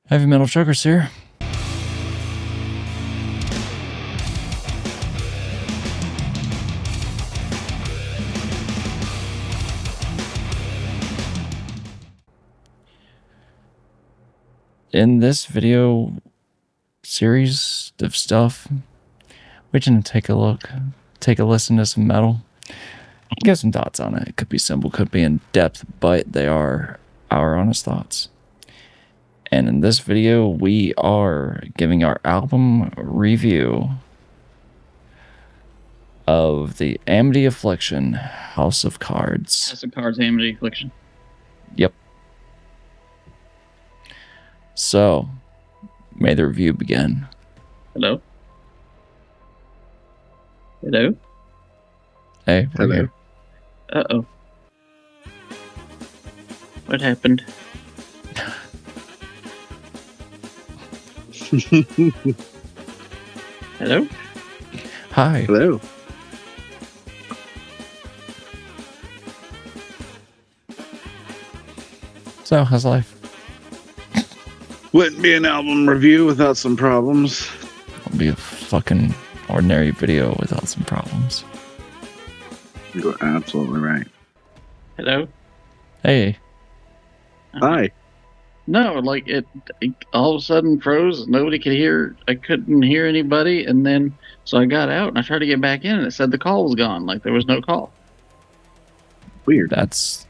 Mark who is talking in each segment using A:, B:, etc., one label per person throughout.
A: Heavy Metal Truckers here. In this video series of stuff, we can take a listen to some metal, get some thoughts on it. It could be simple, could be in depth, but they are our honest thoughts. And in this video, we are giving our album review of the Amity Affliction, House of Cards.
B: House of Cards, Amity Affliction.
A: Yep. So, may the review begin.
B: Hello? Hello?
A: Hey, we're here.
B: Uh-oh. What happened? Hello?
A: Hi.
C: Hello.
A: So, how's life?
C: Wouldn't be an album review without some problems.
A: It'll be a fucking ordinary video without some problems.
C: You're absolutely right.
B: Hello?
A: Hey.
C: Hi.
B: No, like it all of a sudden froze. Nobody could hear. I couldn't hear anybody. And then, so I got out and I tried to get back in and it said the call was gone. Like there was no call.
C: Weird.
A: That's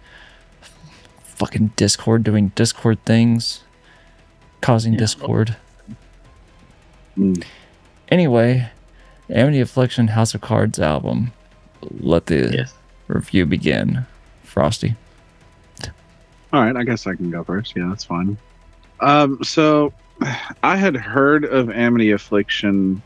A: fucking Discord doing Discord things, causing Discord. Anyway, Amity Affliction, House of Cards album. Let the review begin. Frosty.
C: All right, I guess I can go first. Yeah, that's fine. So I had heard of Amity Affliction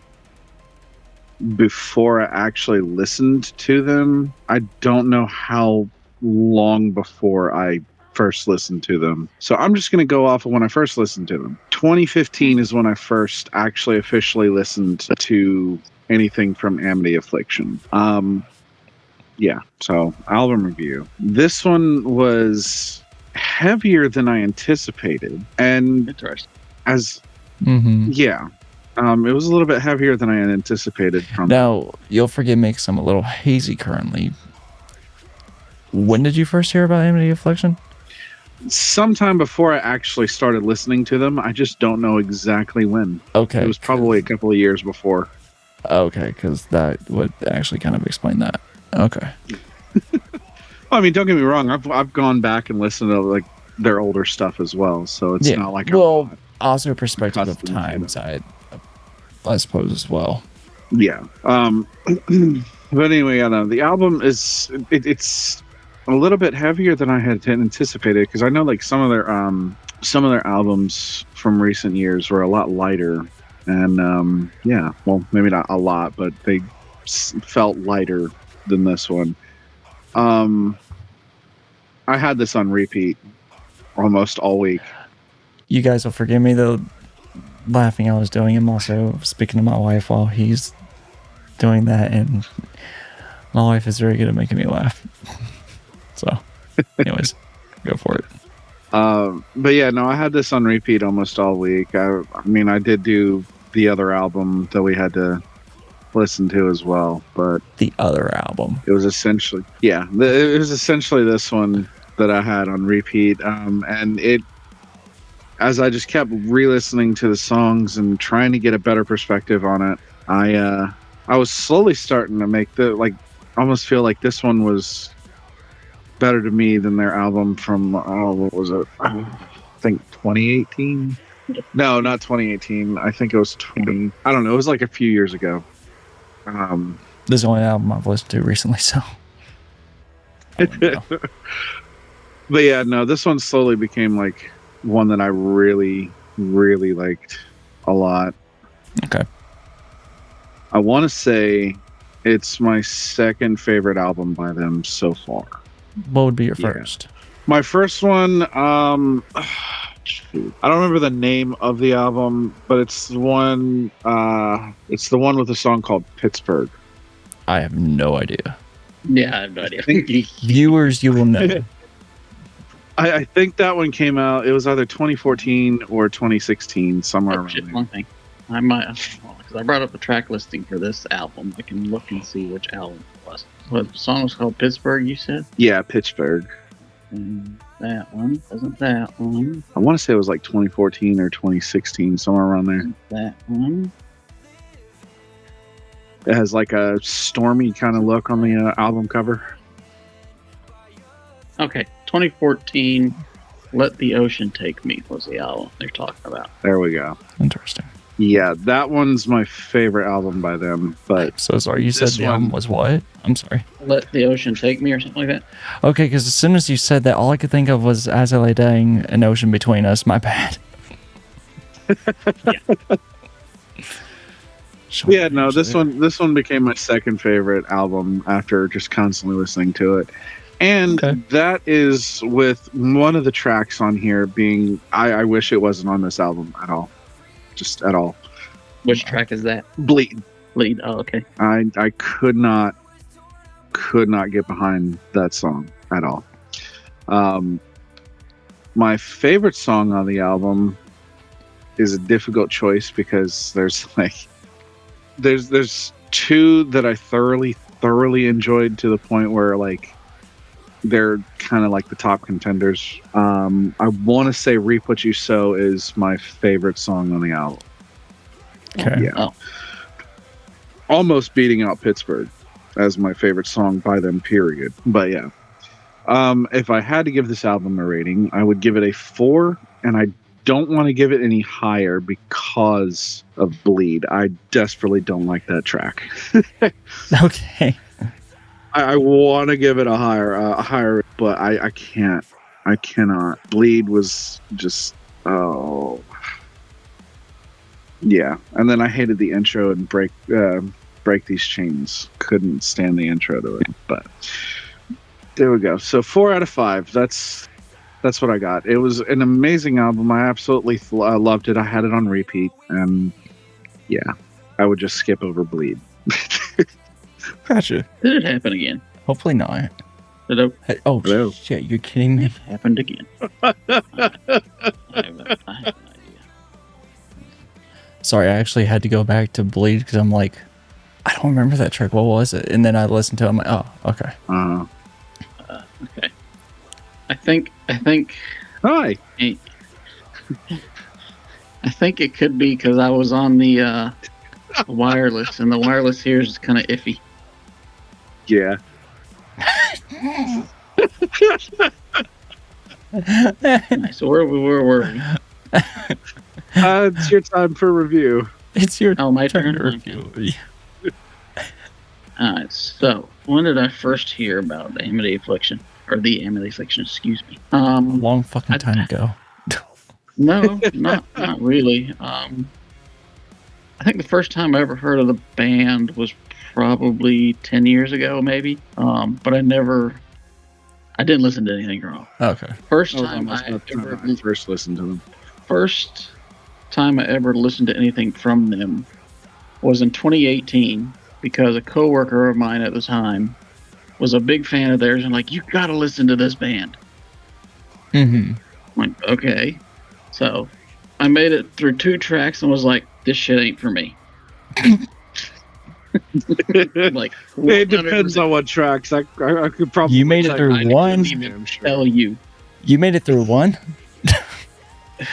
C: before I actually listened to them. I don't know how long before I first listened to them. So I'm just going to go off of when I first listened to them. 2015 is when I first actually officially listened to anything from Amity Affliction. Yeah, so album review. This one was heavier than I anticipated, and as it was a little bit heavier than I had anticipated.
A: Now you'll forgive me because I'm a little hazy currently. When did you first hear about Amity Affliction?
C: Sometime before I actually started listening to them. I just don't know exactly when.
A: Okay,
C: it was probably a couple of years before.
A: Okay, because that would actually kind of explain that. Okay.
C: I mean, don't get me wrong. I've gone back and listened to like their older stuff as well, so it's not like
A: also perspective of times, I suppose as well.
C: Yeah. But anyway, the album is it's a little bit heavier than I had anticipated because I know like some of their albums from recent years were a lot lighter, and well, maybe not a lot, but they felt lighter than this one. I had this on repeat almost all week. You
A: guys will forgive me the laughing I was doing. I'm also speaking to my wife while he's doing that, and my wife is very good at making me laugh. So, anyways, go for it.
C: But yeah, no, I had this on repeat almost all week. I mean, I did do the other album that we had to listen to as well, but
A: the other album,
C: it was essentially this one that I had on repeat, and it, as I just kept re-listening to the songs and trying to get a better perspective on it, I was slowly starting to make almost feel like this one was better to me than their album from what was it? I think 2018. No, not 2018. I think it was 20. I don't know. It was like a few years ago.
A: This is the only album I've listened to recently, so.
C: But yeah, no, this one slowly became like one that I really, really liked a lot.
A: Okay.
C: I want to say it's my second favorite album by them so far.
A: What would be your first?
C: My first one, I don't remember the name of the album, but it's the one with the song called Pittsburgh.
A: I have no idea.
B: Yeah, I have no idea.
A: Viewers, you will know.
C: I think that one came out. It was either 2014 or 2016, somewhere
B: Oh
C: around
B: shit!
C: there.
B: One thing, I might because I brought up the track listing for this album. I can look and see which album it was. What song was called? Pittsburgh, you said?
C: Yeah, Pittsburgh.
B: And that one wasn't that one.
C: I want to say it was like 2014 or 2016, somewhere around there.
B: That one.
C: It has like a stormy kind of look on the album cover.
B: Okay, 2014. Let the Ocean Take Me was the album they're talking about.
C: There we go.
A: Interesting.
C: Yeah, that one's my favorite album by them. But
A: So sorry, you said
C: this
A: the album
C: one-
A: was what? I'm sorry.
B: Let the Ocean Take Me or something like that.
A: Okay, because as soon as you said that, all I could think of was As I Lay Dying, An Ocean Between Us. My bad. Sure,
C: yeah, no, this one became my second favorite album after just constantly listening to it. And
A: Okay.
C: that is with one of the tracks on here being I wish it wasn't on this album at all. Just at all.
B: Which track is that?
C: Bleed.
B: Lead. Oh, okay.
C: I could not get behind that song at all. My favorite song on the album is a difficult choice because there's two that I thoroughly enjoyed to the point where like they're kind of like the top contenders. I want to say "Reap What You Sow" is my favorite song on the album.
A: Okay.
C: Yeah.
B: Oh.
C: Almost beating out Pittsburgh as my favorite song by them, period. But yeah. If I had to give this album a rating, I would give it a 4, and I don't want to give it any higher because of Bleed. I desperately don't like that track.
A: Okay.
C: I want to give it a higher, but I can't. I cannot. Bleed was just, oh. Yeah, and then I hated the intro and break these chains. Couldn't stand the intro to it, but there we go. So 4 out of 5. That's what I got. It was an amazing album. I absolutely loved it. I had it on repeat, and yeah, I would just skip over Bleed.
A: Gotcha.
B: Did it happen again?
A: Hopefully not.
B: Did it
A: Hey, oh,
C: Hello.
A: shit. You're kidding me?
B: happened again? I have an idea.
A: Sorry, I actually had to go back to Bleed because I'm like, I don't remember that track. What was it? And then I listened to it. I'm like, oh, okay.
B: Okay. I think
C: Hi.
B: I think it could be because I was on the wireless, and the wireless here is kind of iffy.
C: Yeah.
B: Right, so where were we?
C: It's your time for review.
A: It's your
B: Oh, my
A: turn
B: turn.
A: to review.
B: All right. So when did I first hear about the Amity Affliction, or the Amity Affliction? Excuse me.
A: Long fucking time ago.
B: No, not really. I think the first time I ever heard of the band was probably 10 years ago, maybe. But I didn't listen to anything wrong.
A: Okay.
B: First
C: That was
B: time
C: almost
B: I
C: about the time
B: ever
C: I first listened to them.
B: first time I ever listened to anything from them was in 2018 because a coworker of mine at the time was a big fan of theirs and like, you gotta listen to this band.
A: Mm-hmm.
B: I'm like, okay. So I made it through 2 tracks and was like, this shit ain't for me. Like,
C: It depends on what tracks. I could probably.
A: You made it through
B: I
A: one.
B: couldn't even tell you.
A: You made it through one?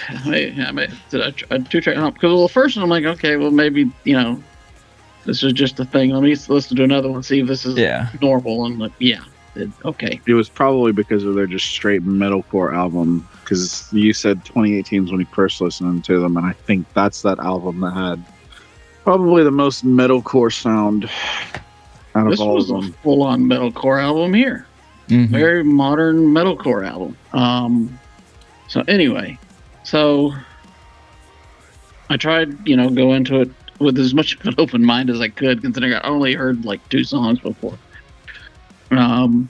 B: I made 2 tracks. Because the first one, I'm like, okay, well, maybe, this is just a thing. Let me listen to another one, see if this is
A: Yeah.
B: normal. And like, yeah, okay.
C: It was probably because of their just straight metalcore album. Because you said 2018 is when you first listened to them, and I think that's that album that had probably the most metalcore sound out
B: This
C: of all
B: was
C: of
B: a
C: them.
B: full-on metalcore album here.
A: Mm-hmm.
B: Very modern metalcore album. So anyway, I tried, go into it with as much of an open mind as I could, considering I only heard like 2 songs before. And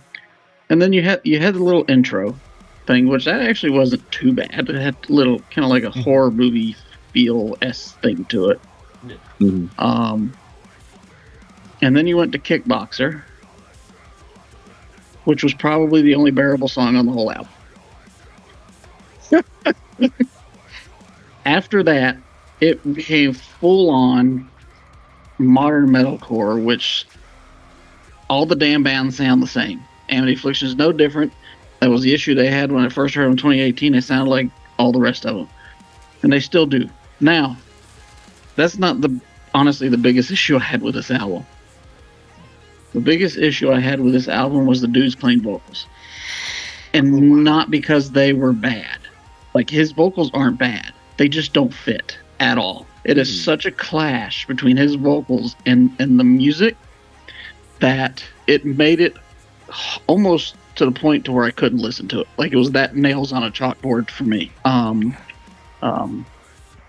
B: then you had the little intro thing, which that actually wasn't too bad. It had a little kind of like a horror movie feel-esque thing to it.
C: Mhm.
B: And then you went to Kickboxer, which was probably the only bearable song on the whole album. After that, it became full on modern metalcore, which all the damn bands sound the same. Amity Affliction is no different. That was the issue they had when I first heard them in 2018. They sounded like all the rest of them, and they still do. Now, that's not honestly the biggest issue I had with this album. The biggest issue I had with this album was the dude's clean vocals, and not because they were bad. Like, his vocals aren't bad. They just don't fit at all. It is such a clash between his vocals and the music that it made it almost to the point to where I couldn't listen to it. Like, it was that nails on a chalkboard for me.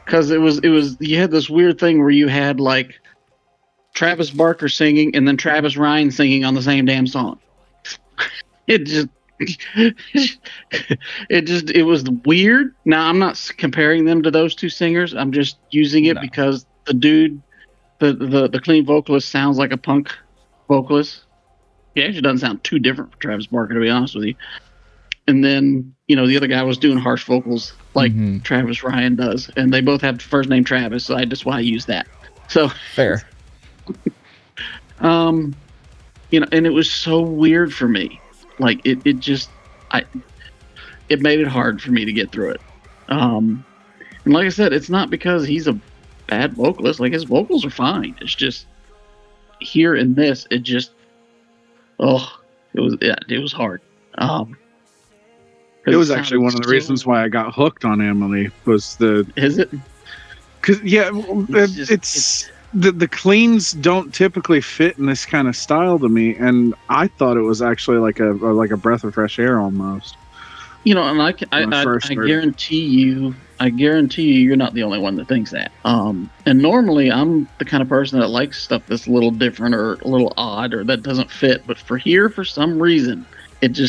B: Because it was you had this weird thing where you had like Travis Barker singing and then Travis Ryan singing on the same damn song. It just it was weird. Now, I'm not comparing them to those two singers. I'm just using it because the dude, the clean vocalist, sounds like a punk vocalist. He actually doesn't sound too different from Travis Barker, to be honest with you. And then, the other guy was doing harsh vocals like Travis Ryan does, and they both have the first name Travis, so that's why I use that. So
A: fair.
B: And it was so weird for me. Like, it made it hard for me to get through it. And like I said, it's not because he's a bad vocalist. Like, his vocals are fine. It's just here in this, it was hard.
C: It was actually one of the reasons why I got hooked on Emily was
B: Is it?
C: Because it's the cleans don't typically fit in this kind of style to me, and I thought it was actually like a breath of fresh air almost.
B: And I guarantee you, you're not the only one that thinks that. And normally I'm the kind of person that likes stuff that's a little different or a little odd or that doesn't fit. But for some reason, it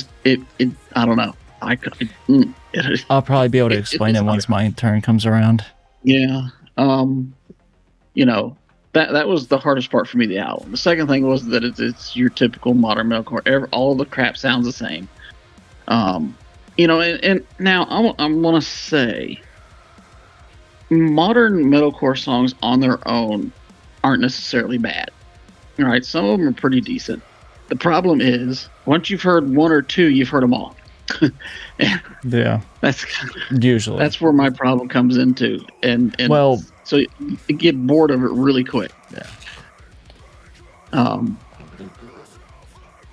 B: I don't know.
A: I'll probably be able to explain it once my turn comes around.
B: Yeah. That was the hardest part for me, the album. The second thing was that it's your typical modern metalcore. All the crap sounds the same. And now I want to say modern metalcore songs on their own aren't necessarily bad. All right, some of them are pretty decent. The problem is, once you've heard one or two, you've heard them all.
A: Yeah, that's where
B: my problem comes into, and
A: well,
B: so you get bored of it really quick.
A: Yeah.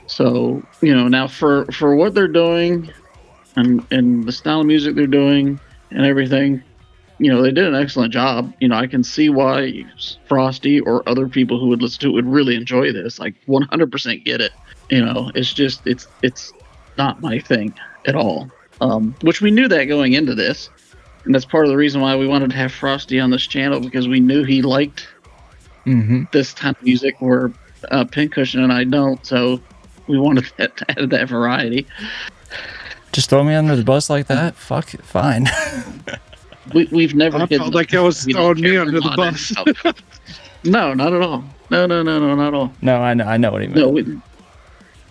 B: So now for what they're doing, and the style of music they're doing and everything, they did an excellent job. I can see why Frosty or other people who would listen to it would really enjoy this. Like, 100% get it. It's just it's not my thing at all. Which we knew that going into this, and that's part of the reason why we wanted to have Frosty on this channel, because we knew he liked this type of music where Pincushion and I don't. So we wanted to add that variety.
A: Just throw me under the bus like that? Fuck it, fine.
B: We've never.
C: I felt like I was throwing me under the bus.
B: No, not at all. No, not at all.
A: No, I know what he meant.
C: No,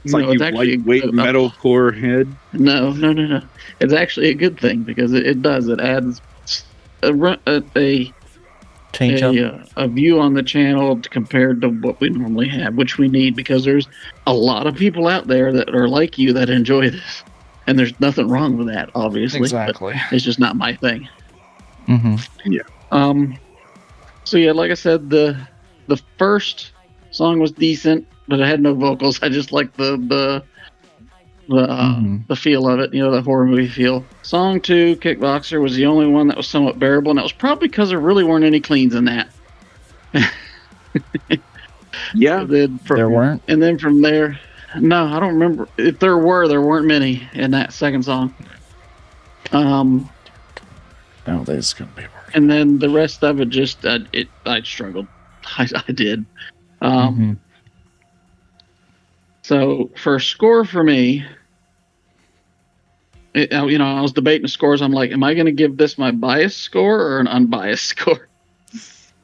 C: it's like you lightweight metalcore head.
B: No. It's actually a good thing, because it does. It adds a view on the channel compared to what we normally have, which we need, because there's a lot of people out there that are like you that enjoy this, and there's nothing wrong with that, obviously.
A: Exactly.
B: It's just not my thing.
C: Yeah.
B: So yeah, like I said, the first song was decent, but it had no vocals. I just liked the feel of it, the horror movie feel. Song 2, Kickboxer, was the only one that was somewhat bearable, and that was probably because there really weren't any cleans in that.
C: Yeah,
A: there weren't.
B: And then from there, no, I don't remember. If there weren't many in that second song.
A: I don't think it's gonna be working.
B: And then the rest of it just I struggled. I did. So for a score for me, I was debating the scores. I'm like, am I going to give this my biased score or an unbiased score?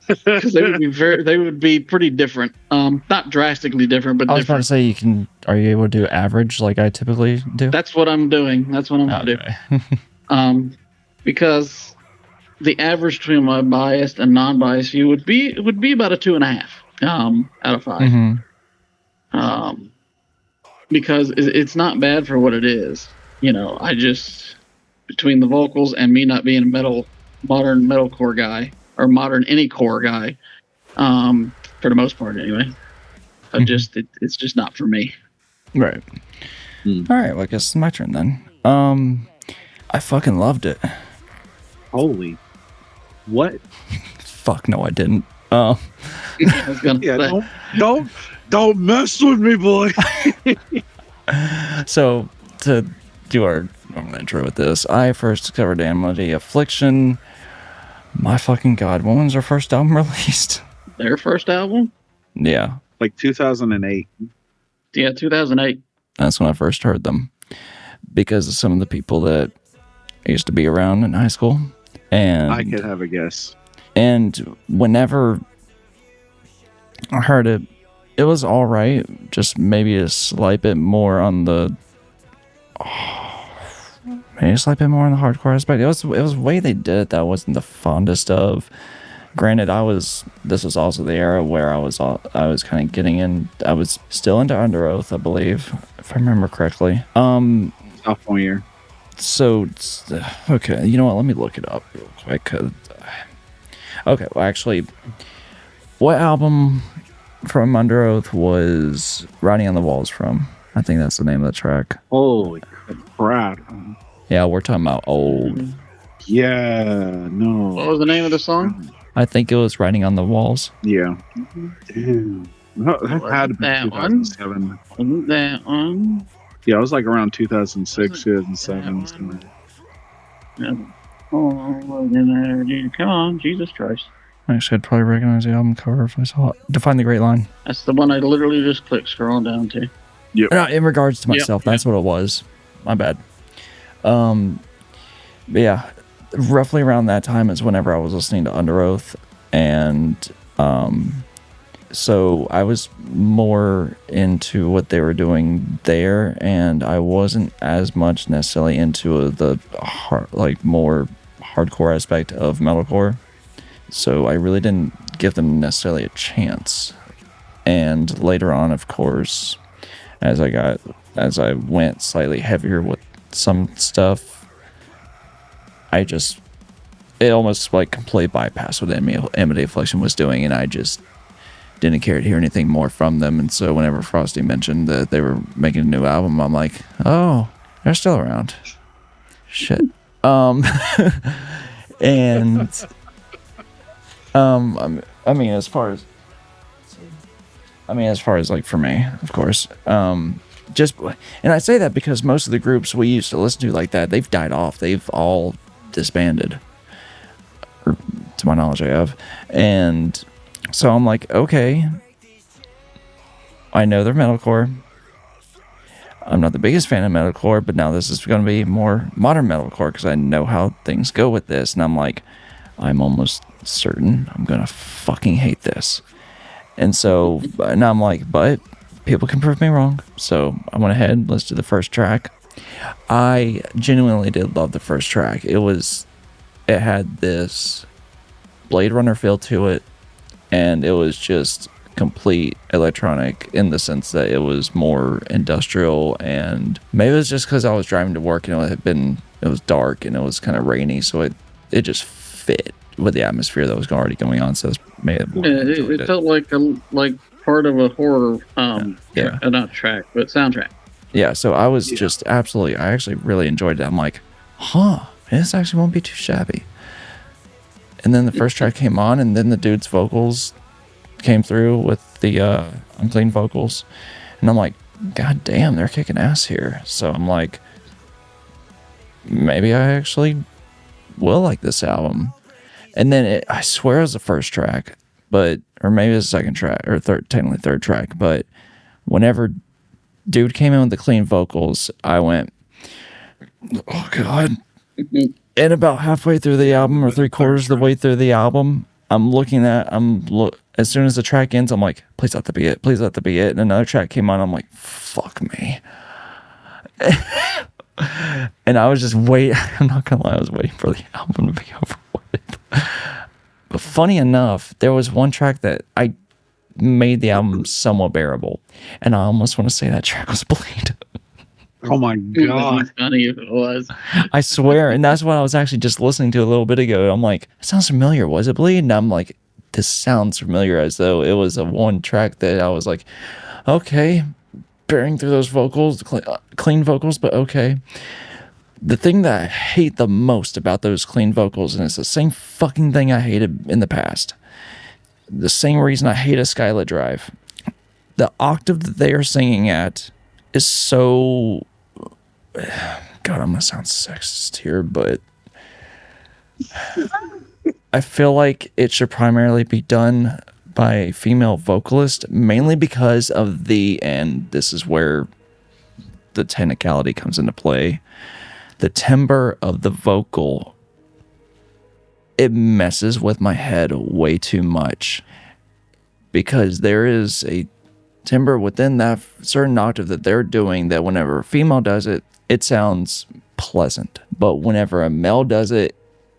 B: Because they would be pretty different. Not drastically different, but
A: I was
B: different.
A: about to say, are you able to do average like I typically do?
B: That's what I'm doing. That's what I'm going to do. because the average between my biased and non-biased view would be about a 2.5 out of 5. Because it's not bad for what it is. I just, between the vocals and me not being a modern metalcore guy or modern any core guy, for the most part anyway, it's just not for me.
A: Right. All right. Well, I guess it's my turn then. I fucking loved it.
C: Holy, what?
A: Fuck no, I didn't.
B: I was gonna say.
C: Don't mess with me, boy.
A: So to do our normal intro with this, I first discovered Amity Affliction. My fucking god, when was their first album released?
B: Their first album?
A: Yeah.
C: Like 2008.
B: Yeah, 2008.
A: That's when I first heard them. Because of some of the people that I used to be around in high school. And
C: I could have a guess.
A: And whenever I heard it, it was all right. Just maybe a slight bit more on the hardcore aspect. It was the way they did it that I wasn't the fondest of. Granted, this was also the era where I was kind of getting in. I was still into Under Oath, I believe, if I remember correctly.
C: Sophomore year.
A: So, okay, you know what? Let me look it up real quick. Okay, well, actually, what album from Under Oath was Writing on the Walls from? I think that's the name of the track.
C: Holy crap.
A: Yeah, we're talking about old.
C: Yeah, no.
B: What was the name of the song?
A: I think it was Writing on the Walls.
C: Yeah. Damn. That had to be 2007.
B: Wasn't that one?
C: Yeah, it was like around 2006, 2007.
B: Come on, Jesus Christ.
A: Actually, I'd probably recognize the album cover if I saw it. Define the Great Line.
B: That's the one I literally just clicked scrolling down to.
C: Yep.
A: No, in regards to myself, that's what it was. My bad. But yeah, roughly around that time is whenever I was listening to Under Oath, and so I was more into what they were doing there, and I wasn't as much necessarily into the more hardcore aspect of metalcore. So I really didn't give them necessarily a chance. And later on, of course, as I went slightly heavier with some stuff, it almost like complete bypass what Amity Affliction was doing, and I just didn't care to hear anything more from them. And so whenever Frosty mentioned that they were making a new album, I'm like, oh, they're still around. Shit. And I mean, as far as like for me, of course, and I say that because most of the groups we used to listen to like that, they've died off. They've all disbanded, or to my knowledge, I have. And so I'm like, okay, I know they're metalcore. I'm not the biggest fan of metalcore, but now this is going to be more modern metalcore because I know how things go with this. And I'm like, I'm almost certain I'm going to fucking hate this. And so now I'm like, but people can prove me wrong. So I went ahead and listened to the first track. I genuinely did love the first track. It had this Blade Runner feel to it, and it was just complete electronic in the sense that it was more industrial, and maybe it was just because I was driving to work and it was dark and it was kind of rainy, so it just fit with the atmosphere that was already going on. So it made it more.
B: It felt like part of a horror not track, but soundtrack.
A: Yeah, so I was just I actually really enjoyed it. I'm like, this actually won't be too shabby. And then the first track came on, and then the dude's vocals came through with the unclean vocals, and I'm like, god damn, they're kicking ass here. So I'm like, maybe I actually will like this album. And then I swear it was the first track, or maybe it was the second track, or technically third track, but whenever dude came in with the clean vocals, I went, oh god. And about halfway through the album, or 3/4 of the way through the album, as soon as the track ends, I'm like, please let that be it. Please let that be it. And another track came on. I'm like, fuck me. And I was just waiting. I'm not gonna lie, I was waiting for the album to be over with. But funny enough, there was one track that I made the album somewhat bearable, and I almost want to say that track was Bleed.
C: Oh my
B: That'd be
C: god.
B: funny if it was.
A: I swear, and that's what I was actually just listening to a little bit ago. I'm like, it sounds familiar. Was it Bleed? And I'm like, this sounds familiar, as though it was a one track that I was like, okay, bearing through those vocals, clean vocals, but okay. The thing that I hate the most about those clean vocals, and it's the same fucking thing I hated in the past, the same reason I hate a Skylit Drive, the octave that they are singing at is so... God, I'm gonna sound sexist here, but I feel like it should primarily be done by a female vocalist, mainly because of and this is where the technicality comes into play, the timbre of the vocal. It messes with my head way too much, because there is a timbre within that certain octave that they're doing that whenever a female does it, it sounds pleasant. But whenever a male does it,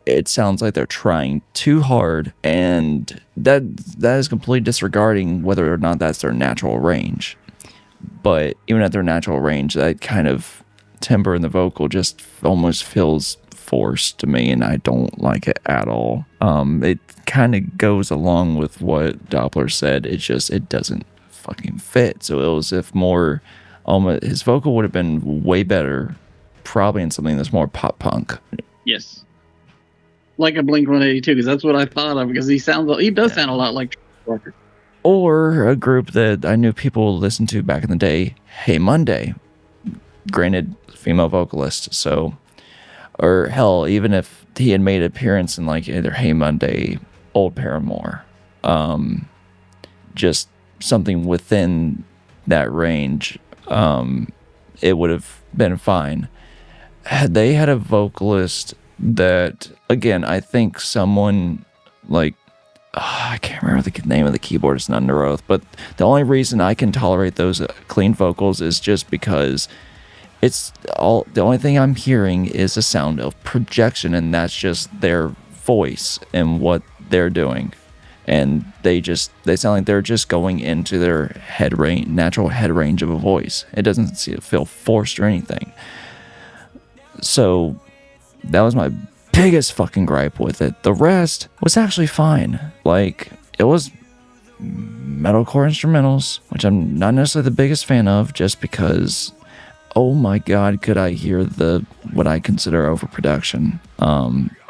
A: it sounds like they're trying too hard, and that is completely disregarding whether or not that's their natural range. But even at their natural range, that kind of timbre in the vocal just almost feels forced to me, and I don't like it at all. It kind of goes along with what Doppler said. It doesn't fucking fit. So it was if more, his vocal would have been way better, probably in something that's more pop punk.
B: Yes. Like a Blink-182, because that's what I thought of, because he does sound a lot like Walker.
A: Or a group that I knew people listened to back in the day, Hey Monday. Granted, female vocalist, so... Or hell, even if he had made an appearance in like either Hey Monday, Old Paramore. Just something within that range, it would have been fine. Had they had a vocalist that, again, I think someone like, I can't remember the name of the keyboardist in Under Oath, but the only reason I can tolerate those clean vocals is just because the only thing I'm hearing is a sound of projection, and that's just their voice and what they're doing. And they sound like they're just going into their natural head range of a voice. It doesn't feel forced or anything. So that was my biggest fucking gripe with it. The rest was actually fine. Like, it was metalcore instrumentals, which I'm not necessarily the biggest fan of, just because, oh my god, could I hear what I consider overproduction.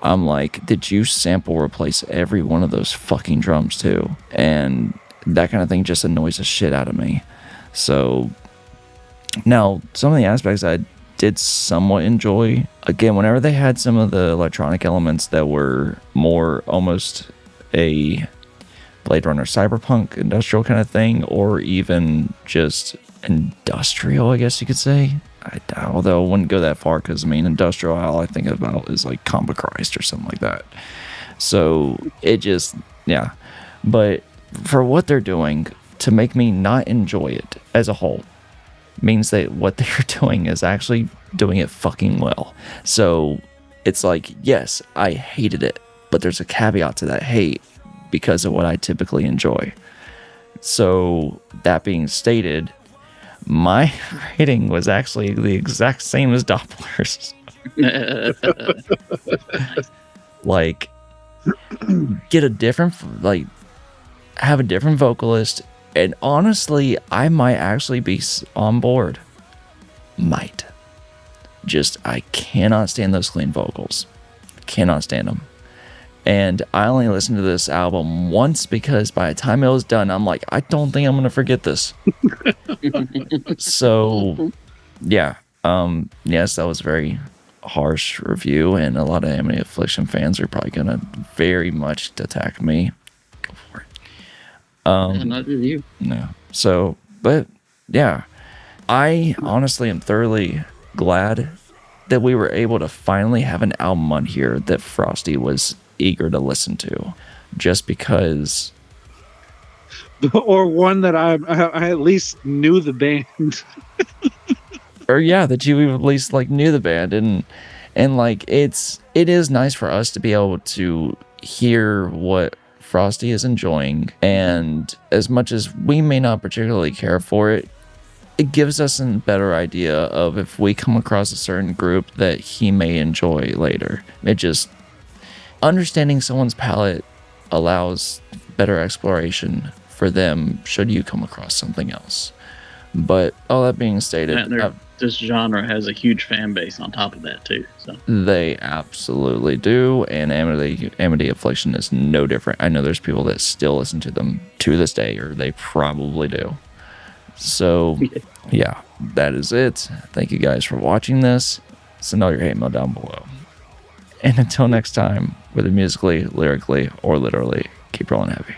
A: I'm like, did you sample replace every one of those fucking drums too? And that kind of thing just annoys the shit out of me. So now, some of the aspects I did somewhat enjoy, again, whenever they had some of the electronic elements that were more almost a Blade Runner cyberpunk industrial kind of thing, or even just industrial, I guess you could say. Although I wouldn't go that far, because I mean, industrial, all I think about is like Combo Christ or something like that. So it just, yeah. But for what they're doing, to make me not enjoy it as a whole, means that what they're doing is actually doing it fucking well. So it's like, yes, I hated it, but there's a caveat to that hate because of what I typically enjoy. So that being stated, my rating was actually the exact same as Doppler's. Like, get a different, like, have a different vocalist, and honestly, I might actually be on board. Might. Just, I cannot stand those clean vocals. Cannot stand them. And I only listened to this album once, because by the time it was done, I'm like, I don't think I'm going to forget this. So, yeah. Yes, that was a very harsh review, and a lot of Amity Affliction fans are probably going to very much attack me. Go for it.
B: Not with you.
A: No. So, but yeah, I honestly am thoroughly glad that we were able to finally have an album on here that Frosty was eager to listen to, just because.
C: Or one that I at least knew the band.
A: or yeah, that you at least like knew the band, and like it is nice for us to be able to hear what Frosty is enjoying, and as much as we may not particularly care for it, it gives us a better idea of if we come across a certain group that he may enjoy later. It just understanding someone's palette allows better exploration for them should you come across something else. But all that being stated,
B: And this genre has a huge fan base on top of that too. So
A: they absolutely do, and Amity Affliction is no different. I know there's people that still listen to them to this day, or they probably do. So, yeah, that is it. Thank you guys for watching this. Send all your hate mail down below. And until next time, whether musically, lyrically, or literally, keep rolling heavy.